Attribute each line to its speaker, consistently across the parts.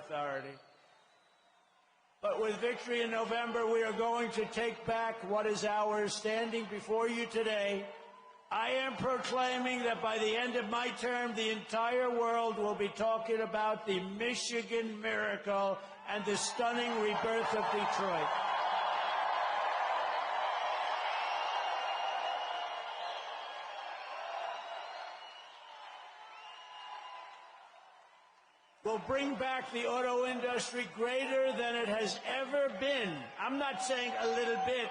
Speaker 1: authority. But with victory in November, we are going to take back what is ours. Standing before you today, I am proclaiming that by the end of my term, the entire world will be talking about the Michigan miracle and the stunning rebirth of Detroit. We'll bring back the auto industry greater than it has ever been. I'm not saying a little bit.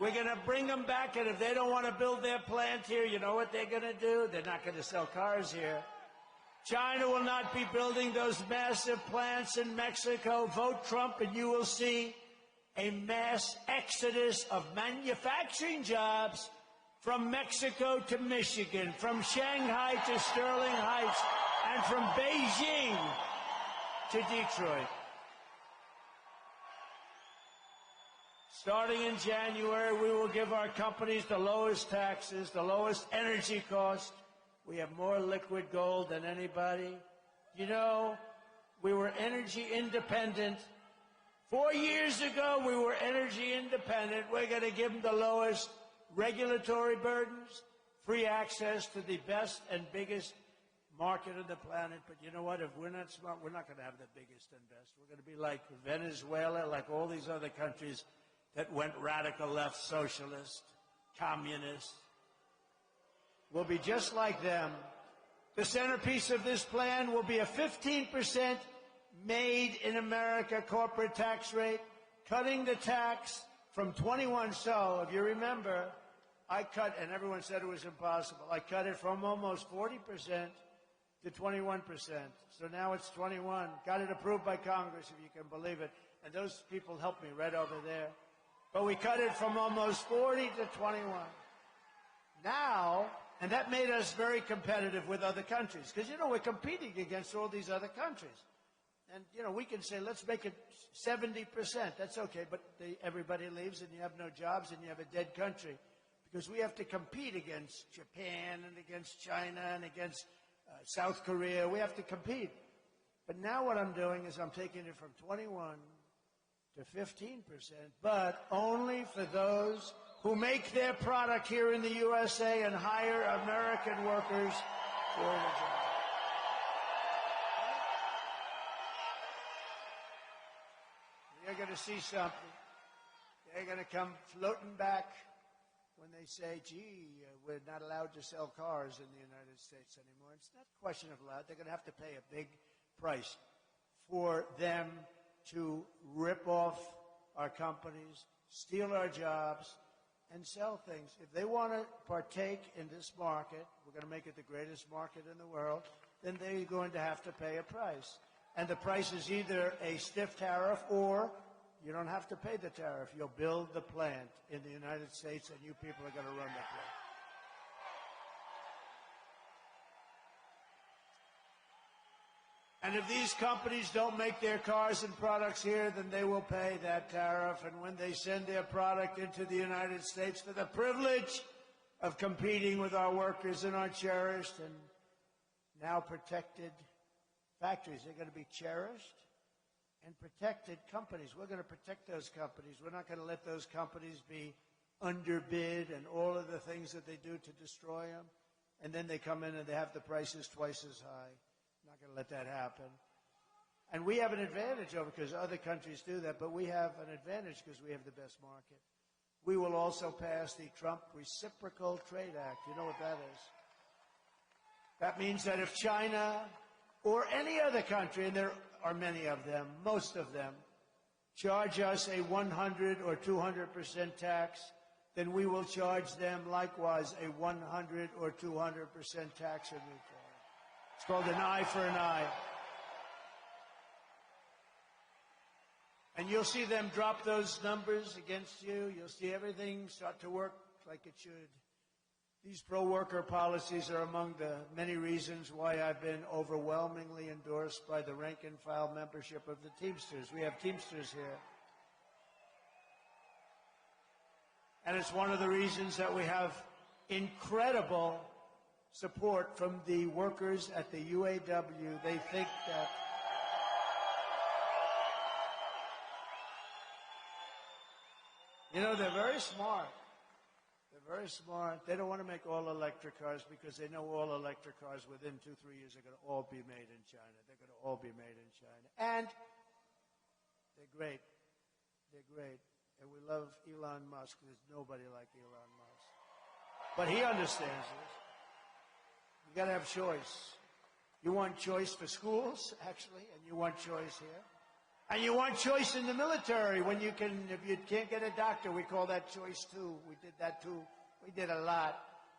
Speaker 1: We're going to bring them back, and if they don't want to build their plant here, you know what they're going to do? They're not going to sell cars here. China will not be building those massive plants in Mexico. Vote Trump, and you will see a mass exodus of manufacturing jobs from Mexico to Michigan, from Shanghai to Sterling Heights, and from Beijing to Detroit. Starting in January, we will give our companies the lowest taxes, the lowest energy cost. We have more liquid gold than anybody. You know, we were energy independent. 4 years ago, we were energy independent. We're going to give them the lowest regulatory burdens, free access to the best and biggest market on the planet. But you know what? If we're not smart, we're not going to have the biggest and best. We're going to be like Venezuela, like all these other countries that went radical left, socialist, communist. We'll be just like them. The centerpiece of this plan will be a 15% made in America corporate tax rate, cutting the tax from 21. So, if you remember, I cut, and everyone said it was impossible, I cut it from almost 40% to 21%. So now it's 21. Got it approved by Congress, if you can believe it. And those people helped me right over there. But we cut it from almost 40 to 21. Now, and that made us very competitive with other countries. Because, you know, we're competing against all these other countries. And, you know, we can say, let's make it 70%. That's okay. But everybody leaves and you have no jobs and you have a dead country. Because we have to compete against Japan and against China and against South Korea. We have to compete. But now what I'm doing is I'm taking it from 21 to 15%, but only for those who make their product here in the USA and hire American workers for the job. You're going to see something. They're going to come floating back when they say, gee, we're not allowed to sell cars in the United States anymore. It's not a question of allowed. They're going to have to pay a big price for them to rip off our companies, steal our jobs, and sell things. If they want to partake in this market, we're going to make it the greatest market in the world, then they're going to have to pay a price. And the price is either a stiff tariff or you don't have to pay the tariff. You'll build the plant in the United States and you people are going to run the plant. And if these companies don't make their cars and products here, then they will pay that tariff. And when they send their product into the United States for the privilege of competing with our workers in our cherished and now protected factories, they're going to be cherished and protected companies. We're going to protect those companies. We're not going to let those companies be underbid and all of the things that they do to destroy them. And then they come in and they have the prices twice as high. Not going to let that happen. And we have an advantage over because other countries do that, but we have an advantage because we have the best market. We will also pass the Trump Reciprocal Trade Act. You know what that is? That means that if China or any other country, and there are many of them, most of them, charge us a 100 or 200% tax, then we will charge them likewise a 100 or 200% tax or neutral. It's called an eye for an eye. And you'll see them drop those numbers against you. You'll see everything start to work like it should. These pro-worker policies are among the many reasons why I've been overwhelmingly endorsed by the rank-and-file membership of the Teamsters. We have Teamsters here. And it's one of the reasons that we have incredible support from the workers at the UAW. They think that You know, they're very smart. They're very smart. They don't want to make all electric cars because they know all electric cars within 2-3 years are going to all be made in China. They're going to all be made in China. And they're great. They're great. And we love Elon Musk. There's nobody like Elon Musk. But he understands this. You got to have choice. You want choice for schools, actually, and you want choice here. And you want choice in the military when you can, if you can't get a doctor, we call that choice too. We did that too. We did a lot.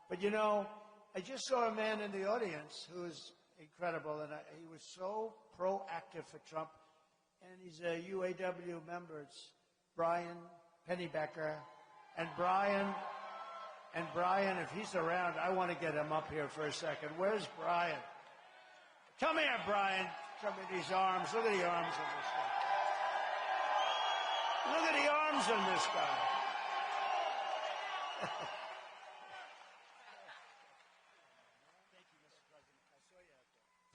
Speaker 1: But you know, I just saw a man in the audience who is incredible, and he was so proactive for Trump. And he's a UAW member. It's Brian Pennybecker. And Brian, if he's around, I want to get him up here for a second. Where's Brian? Come here, Brian. Show me these arms. Look at the arms on this guy. Look at the arms on this guy.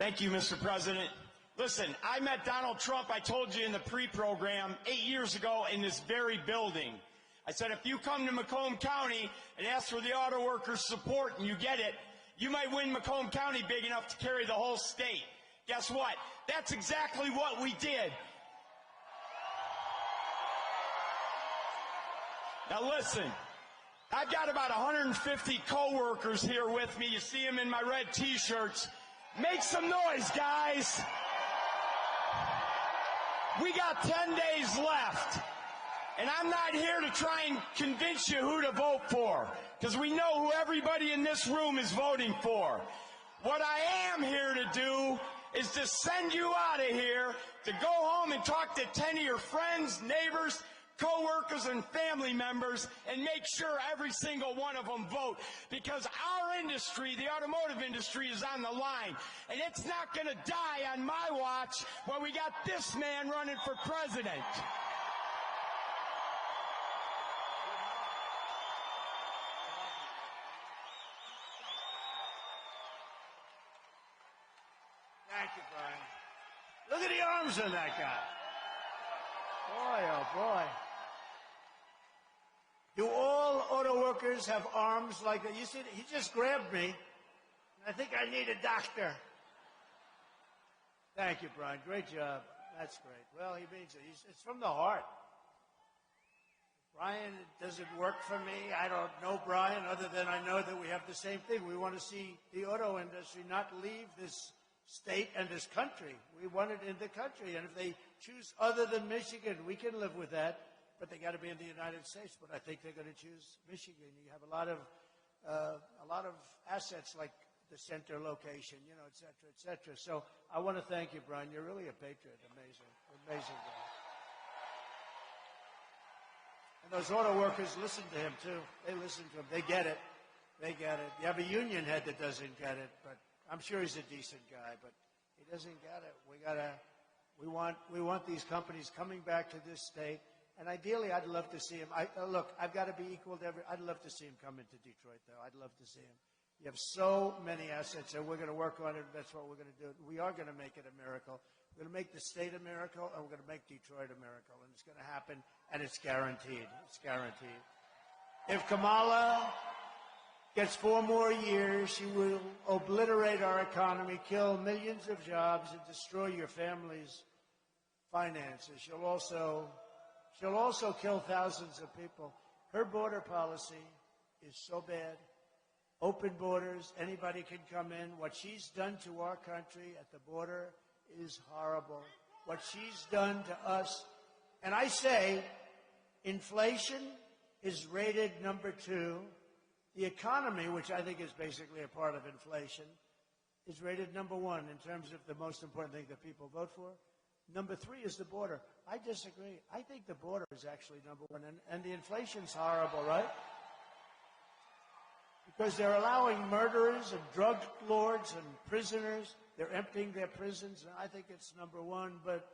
Speaker 2: Thank you, Mr. President. Listen, I met Donald Trump, I told you in the pre-program, 8 years ago in this very building. I said, if you come to Macomb County and ask for the auto workers' support and you get it, you might win Macomb County big enough to carry the whole state. Guess what? That's exactly what we did. Now listen, I've got about 150 co-workers here with me. You see them in my red T-shirts. Make some noise, guys. We got 10 days left. And I'm not here to try and convince you who to vote for, because we know who everybody in this room is voting for. What I am here to do is to send you out of here to go home and talk to 10 of your friends, neighbors, co-workers, and family members and make sure every single one of them vote, because our industry, the automotive industry, is on the line, and it's not going to die on my watch when we got this man running for president.
Speaker 1: Thank you, Brian. Look at the arms on that guy. Boy, oh boy. Do all auto workers have arms like that? You see, he just grabbed me. I think I need a doctor. Thank you, Brian. Great job. That's great. Well, he means it. It's from the heart. Brian, does it work for me? I don't know Brian, other than I know that we have the same thing. We want to see the auto industry not leave this state and this country. We want it in the country. And if they choose other than Michigan, we can live with that. But they got to be in the United States. But I think they're going to choose Michigan. You have a lot of assets like the center location, you know, et cetera, et cetera. So I want to thank you, Brian. You're really a patriot. Amazing, amazing guy. And those auto workers listen to him too. They listen to him. They get it. They get it. You have a union head that doesn't get it, but I'm sure he's a decent guy. But he doesn't get it. We want these companies coming back to this state. And ideally, I'd love to see him. Look, I've got to be equal to I'd love to see him come into Detroit, though. I'd love to see him. You have so many assets, and we're going to work on it. That's what we're going to do. We are going to make it a miracle. We're going to make the state a miracle, and we're going to make Detroit a miracle. And it's going to happen, and it's guaranteed. It's guaranteed. If Kamala gets 4 more years, she will obliterate our economy, kill millions of jobs, and destroy your family's finances. She'll also kill thousands of people. Her border policy is so bad. Open borders, anybody can come in. What she's done to our country at the border is horrible. What she's done to us. And I say, inflation is rated number 2. The economy, which I think is basically a part of inflation, is rated number 1 in terms of the most important thing that people vote for. Number 3 is the border. I disagree. I think the border is actually number 1. And the inflation's horrible, right? Because they're allowing murderers and drug lords and prisoners. They're emptying their prisons. And I think it's number 1. But